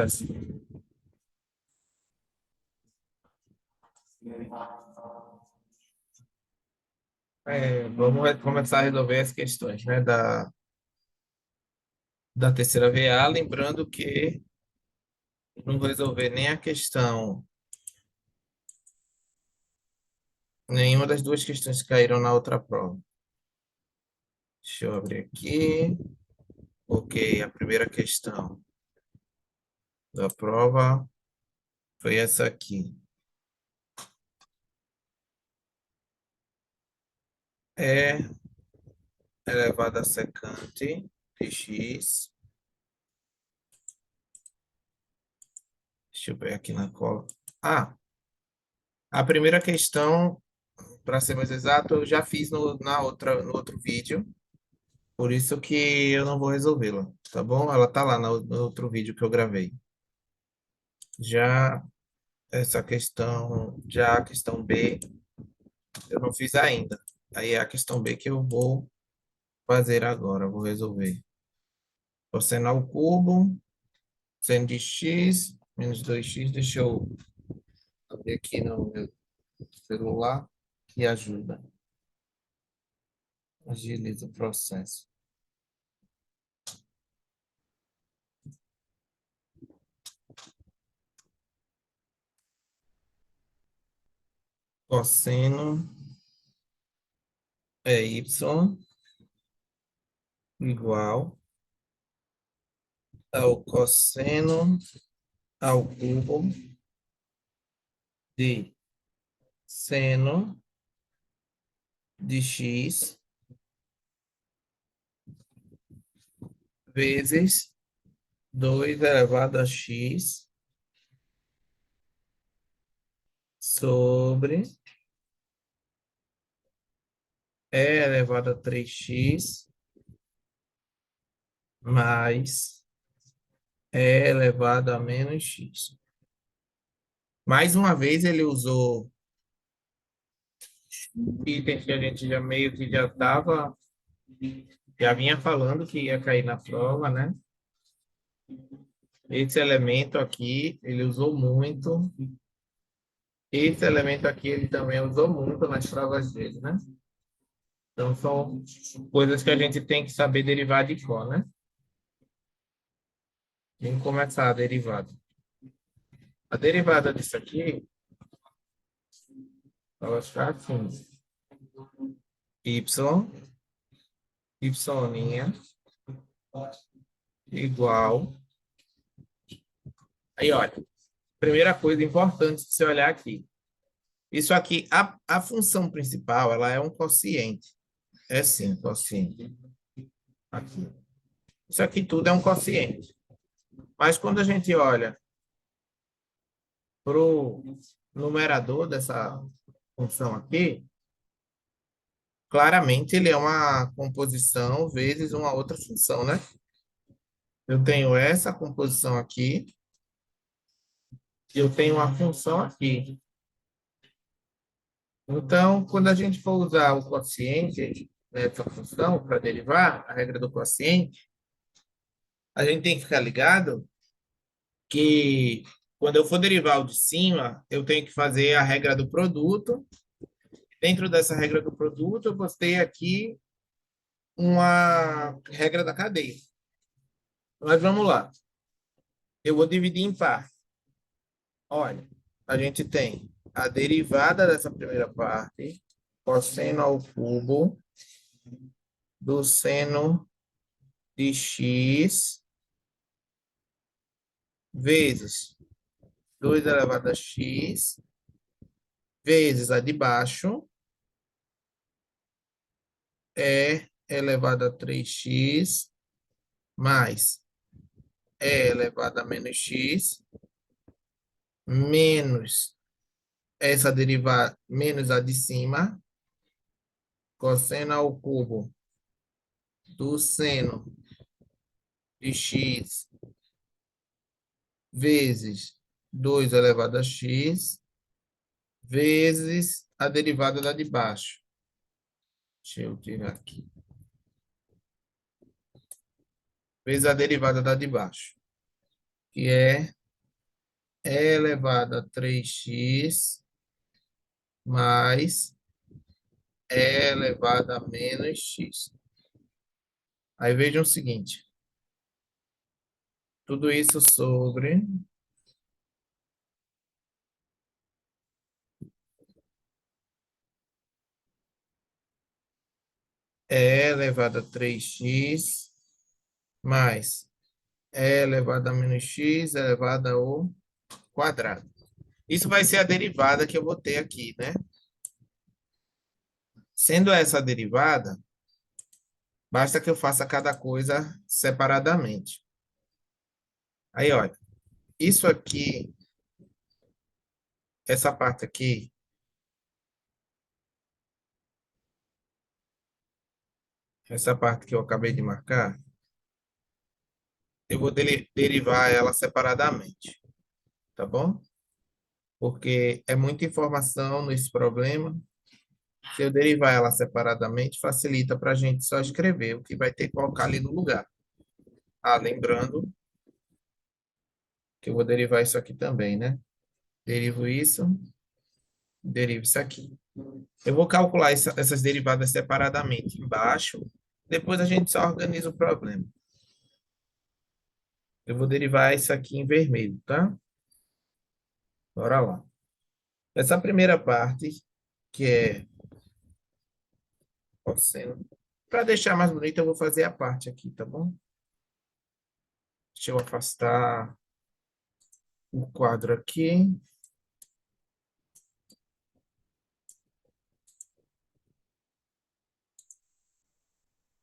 Assim. Vamos começar a resolver as questões, né, da terceira VA, lembrando que não vou resolver nem a questão, nenhuma das duas questões que caíram na outra prova. Deixa eu abrir aqui. Ok, a primeira questão da prova foi essa aqui. É elevado a secante de x. Deixa eu ver aqui na cola. A primeira questão, para ser mais exato, eu já fiz no outro vídeo. Por isso que eu não vou resolvê-la, tá bom? Ela tá lá no outro vídeo que eu gravei. Já essa questão, já a questão B, eu não fiz ainda. Aí é a questão B que eu vou fazer agora, vou resolver. Cosseno ao cubo, seno de x, menos 2x, deixa eu abrir aqui no meu celular, que ajuda, agiliza o processo. Cosseno é y igual ao cosseno ao cubo de seno de x vezes 2 elevado a x sobre e elevado a 3x mais e elevado a menos x. Mais uma vez ele usou itens que a gente já meio que já vinha falando que ia cair na prova, né? Esse elemento aqui, ele usou muito. Esse elemento aqui, ele também usou muito nas provas dele, né? Então, são coisas que a gente tem que saber derivar de cor, né? Vamos começar a derivada. A derivada disso aqui, ela ficar assim. Y, y' igual. Aí, olha. Primeira coisa importante de você olhar aqui. Isso aqui, a função principal, ela é um quociente. É sim, quociente. Aqui. Isso aqui tudo é um quociente. Mas quando a gente olha para o numerador dessa função aqui, claramente ele é uma composição vezes uma outra função, né? Eu tenho essa composição aqui e eu tenho uma função aqui. Então, quando a gente for usar o quociente nessa função para derivar, a regra do quociente, a gente tem que ficar ligado que quando eu for derivar o de cima, eu tenho que fazer a regra do produto. Dentro dessa regra do produto, eu postei aqui uma regra da cadeia. Mas vamos lá. Eu vou dividir em par. Olha, a gente tem a derivada dessa primeira parte, cosseno ao cubo do seno de x vezes 2 elevado a x vezes a de baixo é elevado a 3x mais é elevado a menos x menos essa derivada menos a de cima, cosseno ao cubo do seno de x vezes 2 elevado a x vezes a derivada da de baixo. Deixa eu tirar aqui. Vezes a derivada da de baixo, que é e elevado a 3x mais e elevado a menos x. Aí vejam o seguinte, tudo isso sobre e elevado a 3x mais e elevado a menos x elevado ao quadrado. Isso vai ser a derivada que eu vou ter aqui, né? Sendo essa a derivada, basta que eu faça cada coisa separadamente. Aí, olha, isso aqui, essa parte aqui, essa parte que eu acabei de marcar, eu vou derivar ela separadamente, tá bom? Porque é muita informação nesse problema. Se eu derivar ela separadamente, facilita para a gente só escrever o que vai ter que colocar ali no lugar. Ah, lembrando que eu vou derivar isso aqui também, né? Derivo isso, derivo isso aqui. Eu vou calcular essas derivadas separadamente embaixo, depois a gente só organiza o problema. Eu vou derivar isso aqui em vermelho, tá? Bora lá. Essa primeira parte, que é cosseno. Para deixar mais bonito, eu vou fazer a parte aqui, tá bom? Deixa eu afastar o quadro aqui.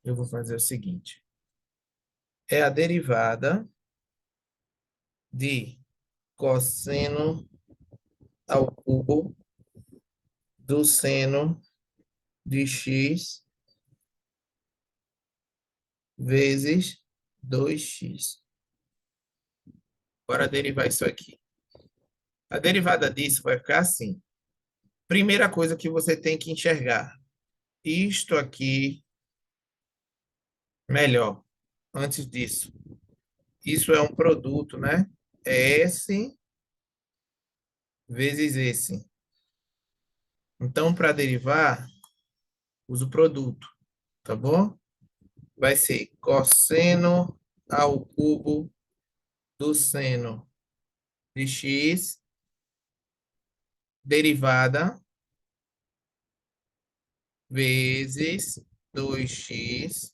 Eu vou fazer o seguinte. É a derivada de cosseno ao cubo do seno de x vezes 2x. Bora derivar isso aqui. A derivada disso vai ficar assim. Primeira coisa que você tem que enxergar. Isto aqui, melhor, antes disso. Isso é um produto, né? É esse vezes esse. Então, para derivar, usa o produto, tá bom? Vai ser cosseno ao cubo do seno de x, derivada, vezes 2x,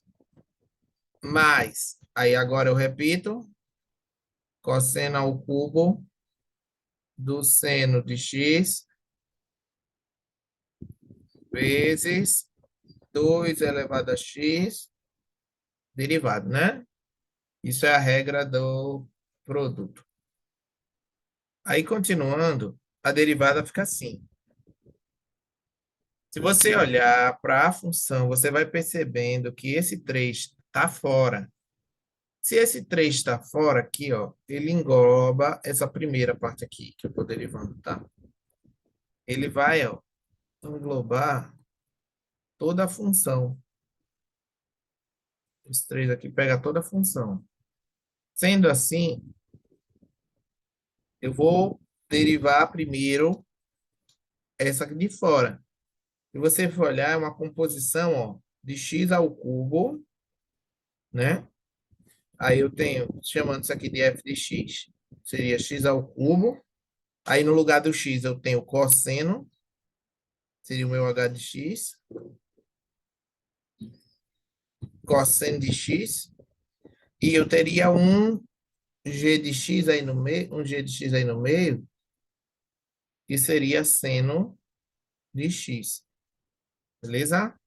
mais, aí agora eu repito, cosseno ao cubo do seno de x, vezes 2 elevado a x, derivado, né? Isso é a regra do produto. Aí, continuando, a derivada fica assim. Se você olhar para a função, você vai percebendo que esse 3 está fora. Se esse 3 está fora aqui, ó, ele engloba essa primeira parte aqui que eu estou derivando, tá? Ele vai, ó, englobar toda a função. Esse 3 aqui pega toda a função. Sendo assim, eu vou derivar primeiro essa aqui de fora. Se você for olhar, é uma composição, ó, de x ao cubo, né? Aí eu tenho, chamando isso aqui de f de x, seria x ao cubo. Aí no lugar do x eu tenho cosseno, seria o meu h de x. Cosseno de x. E eu teria um g de x aí no meio, um g de x aí no meio, que seria seno de x. Beleza?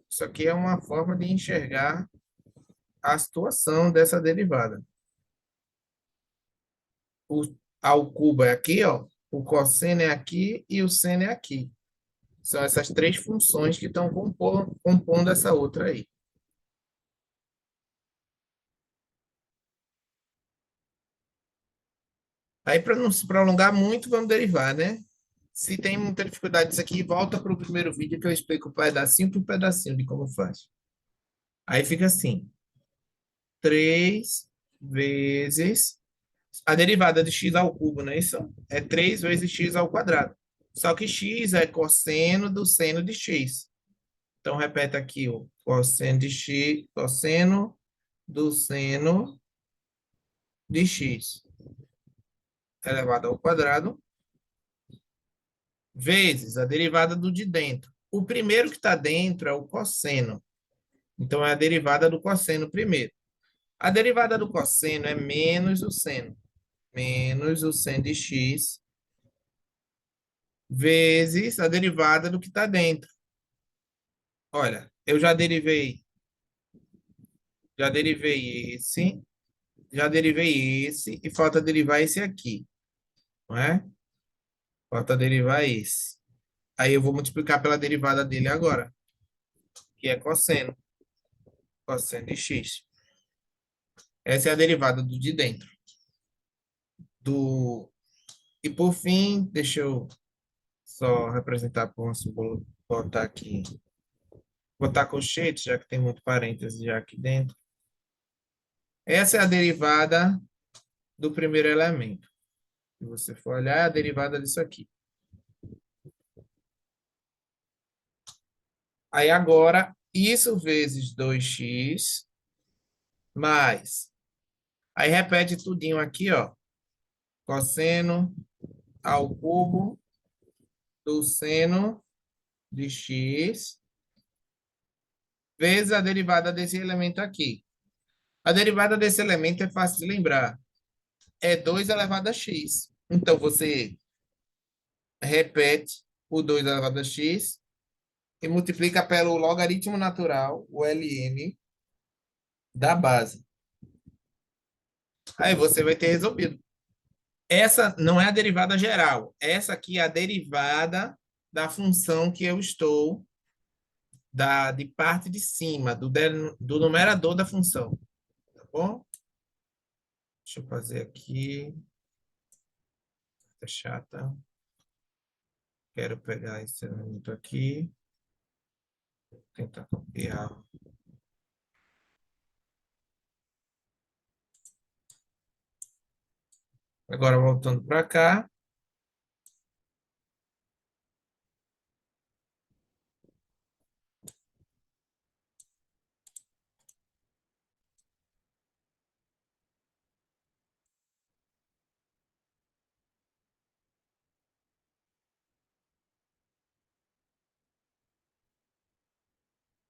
Isso aqui é uma forma de enxergar a situação dessa derivada. O ao cubo é aqui, ó. O cosseno é aqui e o seno é aqui. São essas três funções que estão compondo essa outra aí. Aí, para não se prolongar muito, vamos derivar, né? Se tem muita dificuldade disso aqui, volta para o primeiro vídeo que eu explico pedacinho por pedacinho de como faz. Aí fica assim. 3 vezes A derivada de x ao cubo, não é isso? É 3 vezes x ao quadrado. Só que x é cosseno do seno de x. Então, repete aqui o cosseno de x, cosseno do seno de x elevado ao quadrado, vezes a derivada do de dentro. O primeiro que está dentro é o cosseno. Então, é a derivada do cosseno primeiro. A derivada do cosseno é menos o seno. Menos o seno de x vezes a derivada do que está dentro. Olha, eu já derivei esse e falta derivar esse aqui, não é? Falta derivar esse. Aí eu vou multiplicar pela derivada dele agora, que é cosseno, cosseno de x. Essa é a derivada do de dentro. Do... E por fim, deixa eu só representar por uma símbolo, botar aqui, botar colchete, já que tem muito parênteses já aqui dentro. Essa é a derivada do primeiro elemento. Se você for olhar, é a derivada disso aqui. Aí agora, isso vezes 2x mais. Aí repete tudinho aqui, ó. Cosseno ao cubo do seno de x vezes a derivada desse elemento aqui. A derivada desse elemento é fácil de lembrar. É 2 elevado a x. Então, você repete o 2 elevado a x e multiplica pelo logaritmo natural, o ln, da base. Aí você vai ter resolvido. Essa não é a derivada geral. Essa aqui é a derivada da função que eu estou de parte de cima, do numerador da função. Tá bom? Deixa eu fazer aqui. Tá chata. Quero pegar esse elemento aqui. Tentar copiar. Agora, voltando para cá.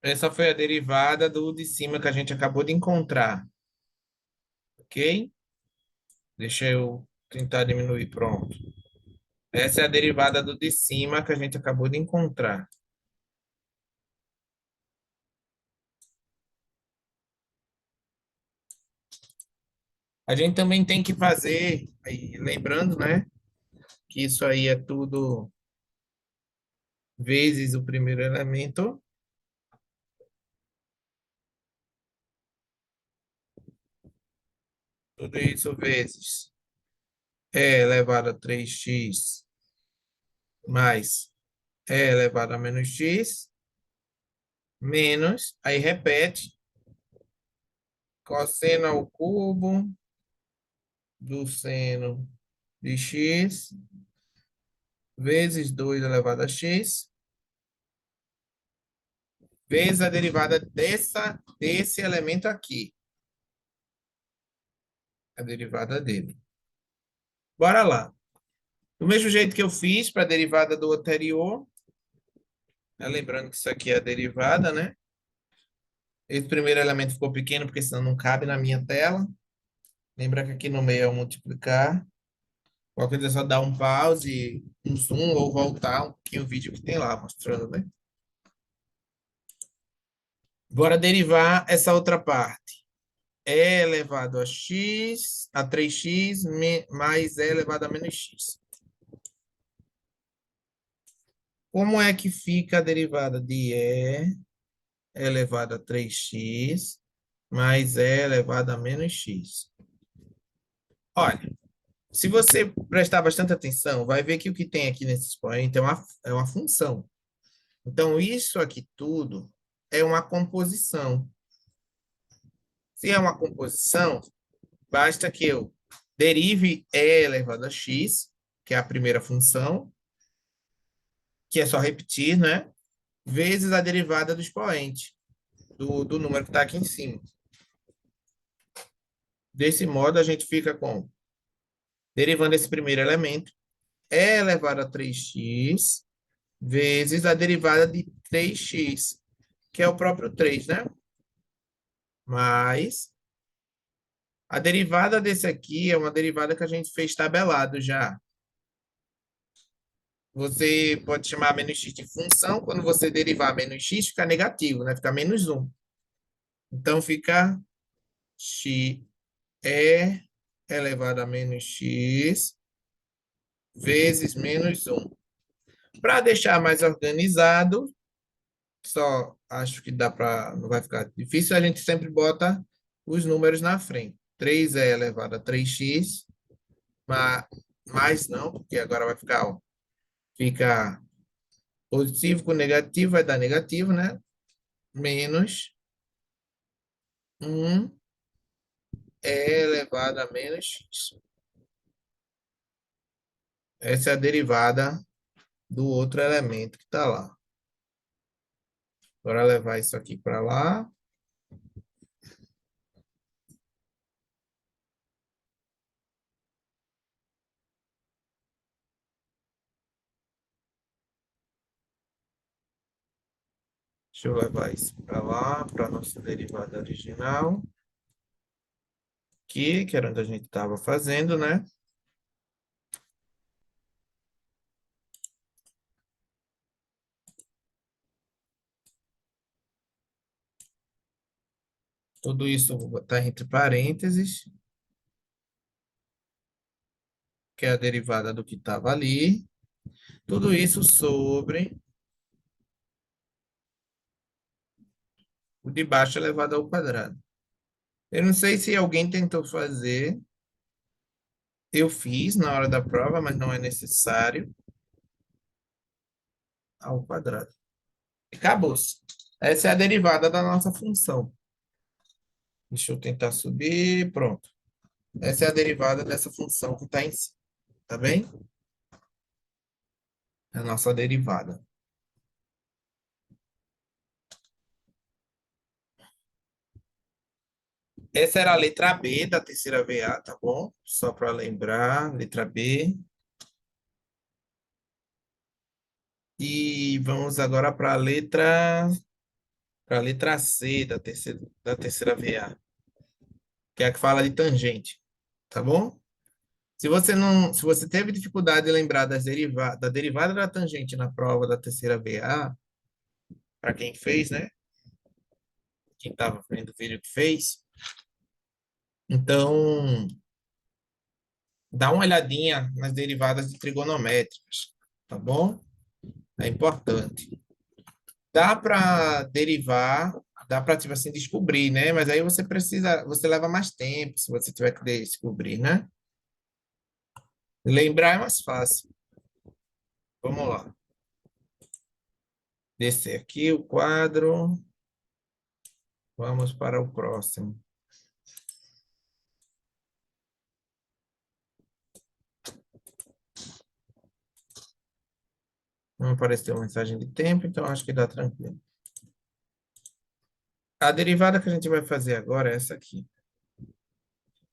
Essa foi a derivada do de cima que a gente acabou de encontrar. Ok? Deixa eu tentar diminuir. Pronto. Essa é a derivada do de cima que a gente acabou de encontrar. A gente também tem que fazer, aí, lembrando, né, que isso aí é tudo vezes o primeiro elemento, tudo isso vezes e elevado a 3x mais e elevado a menos x, menos, aí repete, cosseno ao cubo do seno de x vezes 2 elevado a x, vezes a derivada desse elemento aqui, a derivada dele. Bora lá. Do mesmo jeito que eu fiz para a derivada do anterior, né? Lembrando que isso aqui é a derivada, né? Esse primeiro elemento ficou pequeno, porque senão não cabe na minha tela. Lembra que aqui no meio é o multiplicar. Qualquer coisa é só dar um pause, um zoom ou voltar um pouquinho o vídeo que tem lá, mostrando, né? Bora derivar essa outra parte. E elevado a x, a 3x, mais e elevado a menos x. Como é que fica a derivada de e elevado a 3x mais e elevado a menos x? Olha, se você prestar bastante atenção, vai ver que o que tem aqui nesse expoente é uma função. Então, isso aqui tudo é uma composição. Se é uma composição, basta que eu Derive e elevado a x, que é a primeira função, que é só repetir, né? Vezes a derivada do expoente, do número que está aqui em cima. Desse modo, a gente fica com, derivando esse primeiro elemento, e elevado a 3x, vezes a derivada de 3x, que é o próprio 3, né? Mais a derivada desse aqui é uma derivada que a gente fez tabelado já. Você pode chamar menos x de função, quando você derivar menos x, fica negativo, né? Fica menos 1. Então, fica x é elevado a menos x vezes menos 1. Para deixar mais organizado, só acho que dá para, não vai ficar difícil, a gente sempre bota os números na frente. 3 é elevado a 3x, mas mais não, porque agora vai ficar, ó, fica positivo com negativo, vai dar negativo, né? Menos 1 é elevado a menos x. Essa é a derivada do outro elemento que está lá. Agora levar isso aqui para lá. Deixa eu levar isso para lá, para a nossa derivada original. Aqui, que era onde a gente estava fazendo, né? Tudo isso eu vou botar entre parênteses, que é a derivada do que estava ali. Tudo isso sobre o de baixo elevado ao quadrado. Eu não sei se alguém tentou fazer. Eu fiz na hora da prova, mas não é necessário ao quadrado. Acabou-se. Essa é a derivada da nossa função. Deixa eu tentar subir. Pronto. Essa é a derivada dessa função que está em cima. Tá bem? É a nossa derivada. Essa era a letra B da terceira VA, tá bom? Só para lembrar, letra B. E vamos agora para a letra C da terceira VA, que é a que fala de tangente, tá bom? Se você teve dificuldade de lembrar da derivada da tangente na prova da terceira VA, para quem fez, né? Quem estava vendo o vídeo que fez, então dá uma olhadinha nas derivadas de trigonométricas, tá bom? É importante. Dá para derivar, dá para tipo assim descobrir, né? Mas aí você leva mais tempo se você tiver que descobrir, né? Lembrar é mais fácil. Vamos lá. Descer aqui o quadro. Vamos para o próximo. Não apareceu mensagem de tempo, então acho que dá tranquilo. A derivada que a gente vai fazer agora é essa aqui.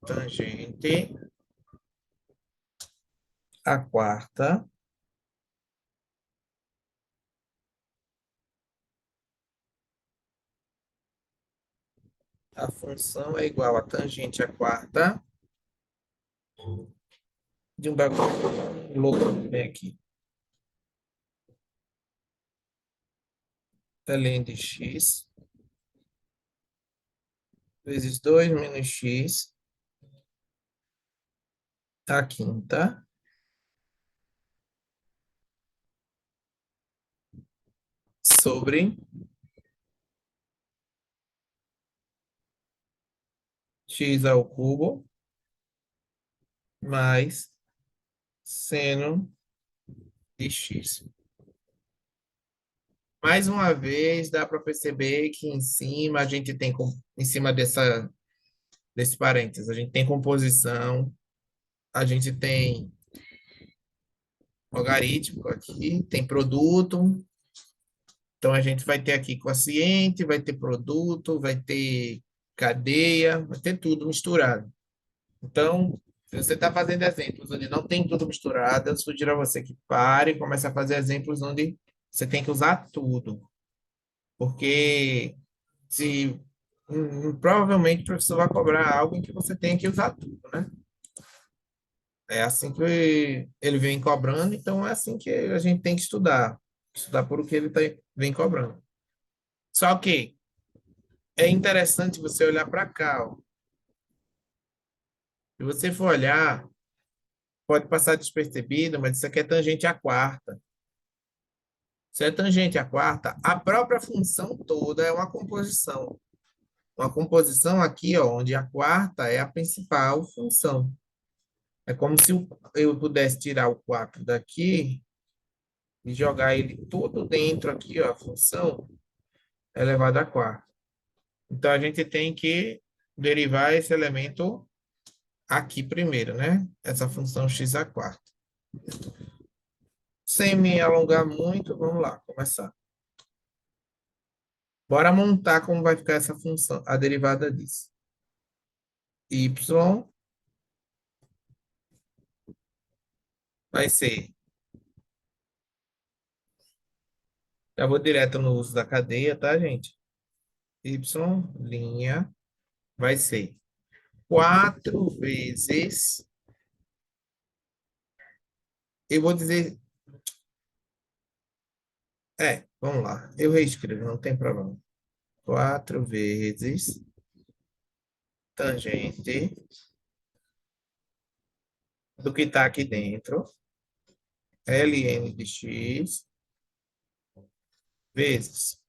Tangente a quarta a função é igual a tangente a quarta de um bagulho louco bem aqui. Ln de x vezes 2 menos x a quinta sobre x ao cubo mais seno de x. Mais uma vez, dá para perceber que em cima a gente tem, em cima desse parênteses, a gente tem composição A gente tem logarítmico aqui, tem produto. Então, a gente vai ter aqui quociente, vai ter produto, vai ter cadeia, vai ter tudo misturado. Então, se você está fazendo exemplos onde não tem tudo misturado, eu sugiro a você que pare e comece a fazer exemplos onde você tem que usar tudo. Porque se provavelmente o professor vai cobrar algo em que você tem que usar tudo, né? É assim que ele vem cobrando, então é assim que a gente tem que estudar. Estudar por o que ele vem cobrando. Só que é interessante você olhar para cá, ó. Se você for olhar, pode passar despercebido, mas isso aqui é tangente à quarta. Se é tangente à quarta, a própria função toda é uma composição. Uma composição aqui, ó, onde a quarta é a principal função. É como se eu pudesse tirar o 4 daqui e jogar ele todo dentro aqui, ó, a função elevado à quarta. Então, a gente tem que derivar esse elemento aqui primeiro, né? Essa função x à quarta. Sem me alongar muito, vamos lá, começar. Bora montar como vai ficar essa função, a derivada disso. Y vai ser, já vou direto no uso da cadeia, tá, gente? Y' vai ser 4 vezes, eu vou dizer, vamos lá, eu reescrevo, não tem problema. 4 vezes tangente do que está aqui dentro, ln de x, vezes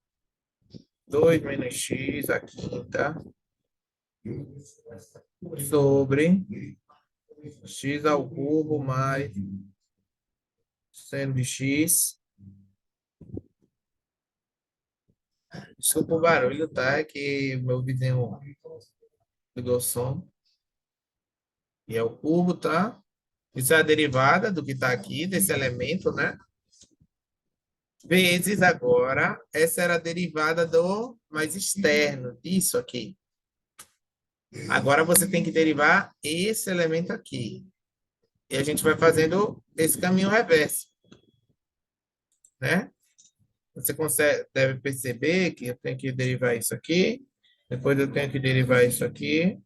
2 menos x a quinta, sobre x ao cubo mais seno de x. Desculpa o barulho, tá? É que meu vizinho ligou o som. E é o cubo, tá? Isso é a derivada do que está aqui, desse elemento, né? Vezes agora, essa era a derivada do mais externo, disso aqui. Agora você tem que derivar esse elemento aqui. E a gente vai fazendo esse caminho reverso, né? Você consegue, deve perceber que eu tenho que derivar isso aqui, depois eu tenho que derivar isso aqui.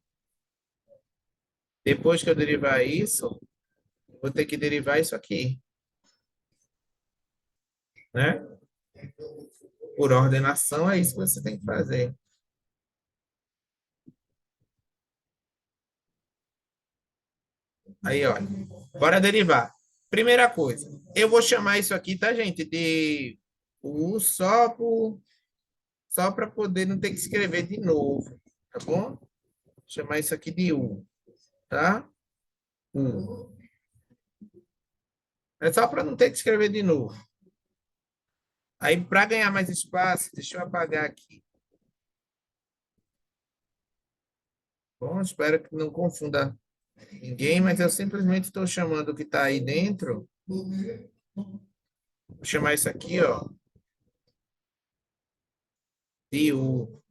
Depois que eu derivar isso, eu vou ter que derivar isso aqui, né? Por ordenação, é isso que você tem que fazer. Aí, olha, bora derivar. Primeira coisa, eu vou chamar isso aqui, tá, gente, de U só para poder não ter que escrever de novo, tá bom? Vou chamar isso aqui de U, tá? U. É só para não ter que escrever de novo. Aí, para ganhar mais espaço, deixa eu apagar aqui. Bom, espero que não confunda ninguém, mas eu simplesmente estou chamando o que está aí dentro. Vou chamar isso aqui, ó, de U.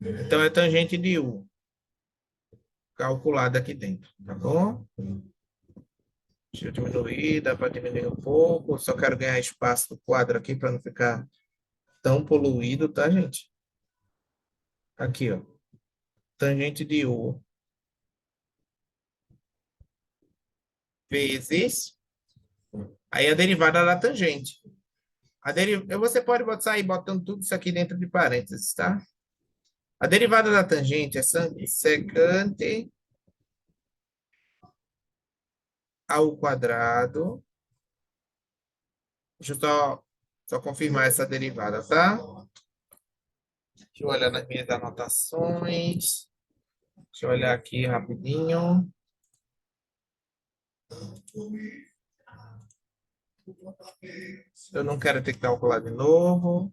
Então, é tangente de U, calculada aqui dentro, tá bom? Deixa eu diminuir, dá para diminuir um pouco. Só quero ganhar espaço no quadro aqui para não ficar tão poluído, tá, gente? Aqui, ó. Tangente de U vezes. Aí a derivada da tangente. Você pode sair botando tudo isso aqui dentro de parênteses, tá? A derivada da tangente é secante ao quadrado. Deixa eu só confirmar essa derivada, tá? Deixa eu olhar nas minhas anotações. Deixa eu olhar aqui rapidinho. Eu não quero ter que calcular de novo.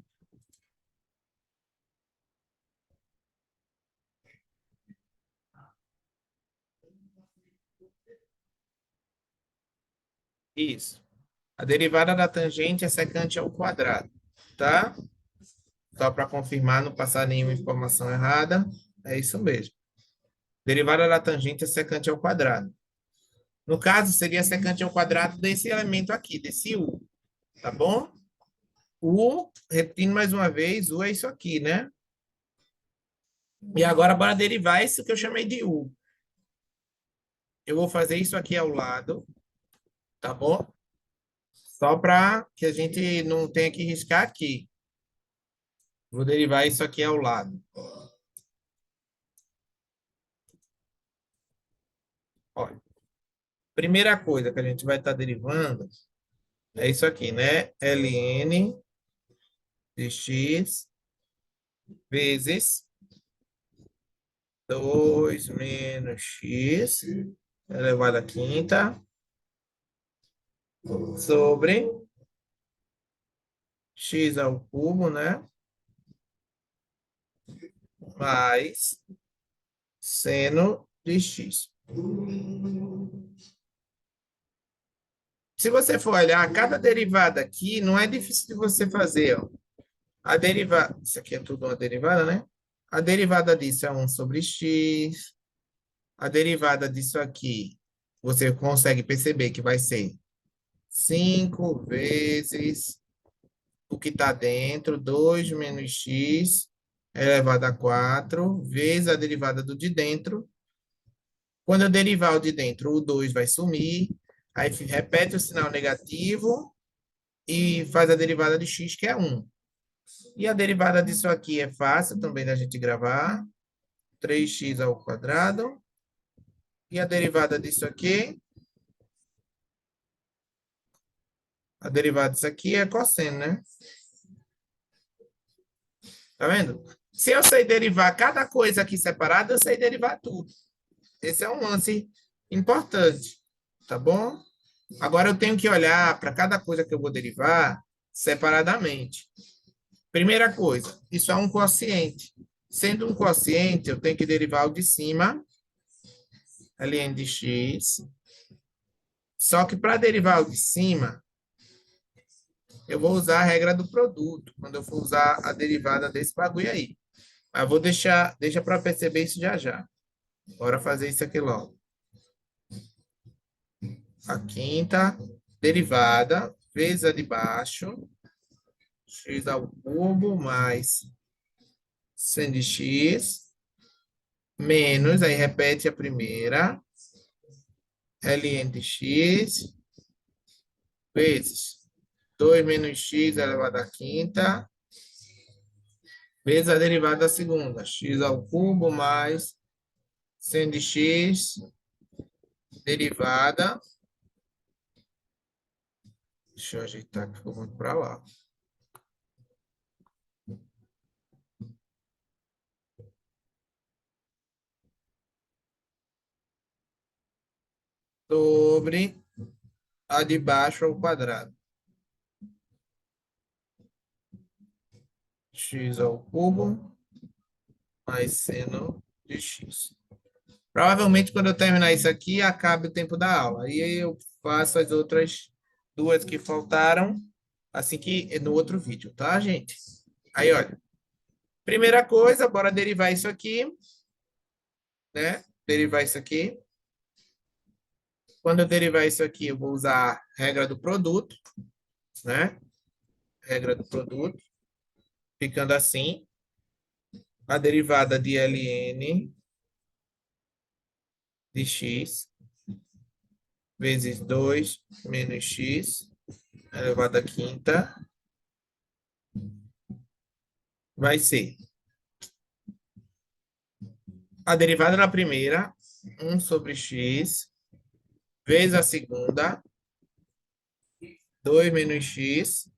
Isso. A derivada da tangente é secante ao quadrado, tá? Só para confirmar, não passar nenhuma informação errada. É isso mesmo. Derivada da tangente é secante ao quadrado. No caso, seria secante ao quadrado desse elemento aqui, desse u, tá bom? U, repetindo mais uma vez, u é isso aqui, né? E agora, bora derivar isso que eu chamei de u. Eu vou fazer isso aqui ao lado, tá bom? Só para que a gente não tenha que riscar aqui. Vou derivar isso aqui ao lado. Olha, primeira coisa que a gente vai estar derivando é isso aqui, né? ln de x vezes 2 menos x elevado à quinta sobre x ao cubo, né? Mais seno de x. Se você for olhar, cada derivada aqui não é difícil de você fazer, ó. A derivada, isso aqui é tudo uma derivada, né? A derivada disso é 1 sobre x. A derivada disso aqui, você consegue perceber que vai ser 5 vezes o que está dentro, 2 menos x elevado a 4, vezes a derivada do de dentro. Quando eu derivar o de dentro, o 2 vai sumir, aí repete o sinal negativo e faz a derivada de x, que é 1. E a derivada disso aqui é fácil também da gente gravar, 3x ao quadrado. E a derivada disso aqui, a derivada disso aqui é cosseno, né? Tá vendo? Se eu sei derivar cada coisa aqui separada, eu sei derivar tudo. Esse é um lance importante, tá bom? Agora eu tenho que olhar para cada coisa que eu vou derivar separadamente. Primeira coisa, isso é um quociente. Sendo um quociente, eu tenho que derivar o de cima, ln de x. Só que para derivar o de cima, eu vou usar a regra do produto, quando eu for usar a derivada desse bagulho aí. Mas vou deixa para perceber isso já já. Bora fazer isso aqui logo. A quinta derivada, vezes a de baixo, x ao cubo mais 100 de x, menos, aí repete a primeira, ln de x, vezes 2 menos x elevado à quinta, vezes a derivada da segunda, x ao cubo mais 100 de x, derivada. Deixa eu ajeitar que ficou muito para lá. Sobre a de baixo ao quadrado. X ao cubo mais seno de x. Provavelmente, quando eu terminar isso aqui, acabe o tempo da aula. Aí eu faço as outras duas que faltaram, assim que no outro vídeo, tá, gente? Aí, olha. Primeira coisa, bora derivar isso aqui, né? Derivar isso aqui. Quando eu derivar isso aqui, eu vou usar a regra do produto, né? Regra do produto. Ficando assim, a derivada de ln de x vezes 2 menos x elevado à quinta vai ser a derivada da primeira, 1 sobre x, vezes a segunda, 2 menos x,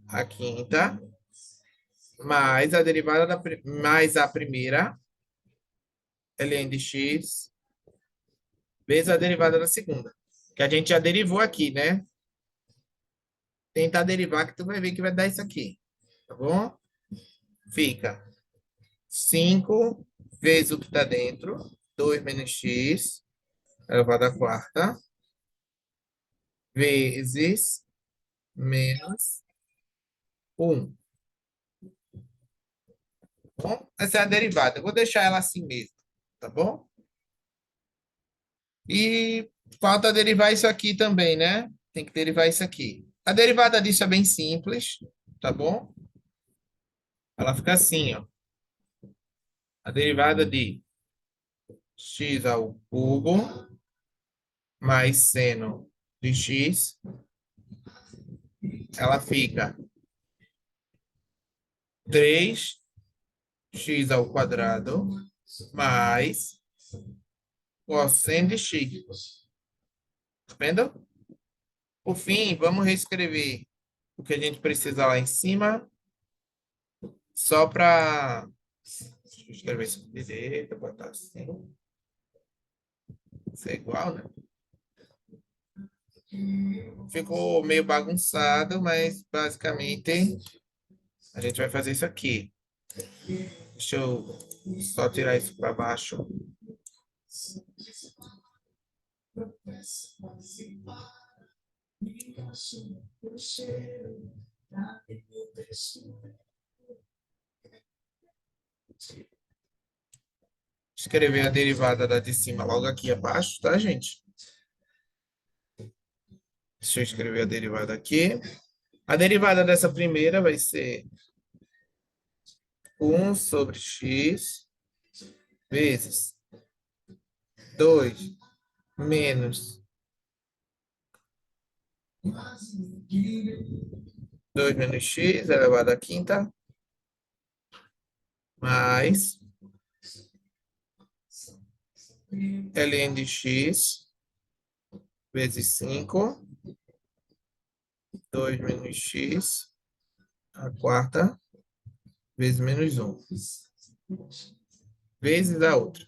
a quinta, mais a derivada mais a primeira, ln de x, vezes a derivada da segunda. Que a gente já derivou aqui, né? Tentar derivar que tu vai ver que vai dar isso aqui. Tá bom? Fica 5 vezes o que está dentro, 2 menos x, elevado à quarta, vezes menos 1. Bom, essa é a derivada. Eu vou deixar ela assim mesmo, tá bom? E falta derivar isso aqui também, né? Tem que derivar isso aqui. A derivada disso é bem simples, tá bom? Ela fica assim, ó. A derivada de x ao cubo mais seno de x, ela fica 3x ao quadrado mais cosseno de x. Tá vendo? Por fim, vamos reescrever o que a gente precisa lá em cima, só para... Deixa eu escrever isso aqui direito, botar assim. Isso é igual, né? Ficou meio bagunçado, mas basicamente a gente vai fazer isso aqui. Deixa eu só tirar isso para baixo. Escrever a derivada da de cima logo aqui abaixo, tá, gente? Deixa eu escrever a derivada aqui. A derivada dessa primeira vai ser 1 sobre x vezes 2 menos 2 menos x elevado à quinta, mais ln de x vezes 5, 2 menos x, a quarta, vezes menos 1, vezes a outra.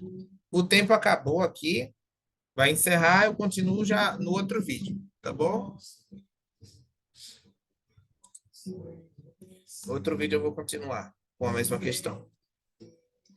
O tempo acabou aqui, vai encerrar, eu continuo já no outro vídeo, tá bom? Outro vídeo eu vou continuar com a mesma questão.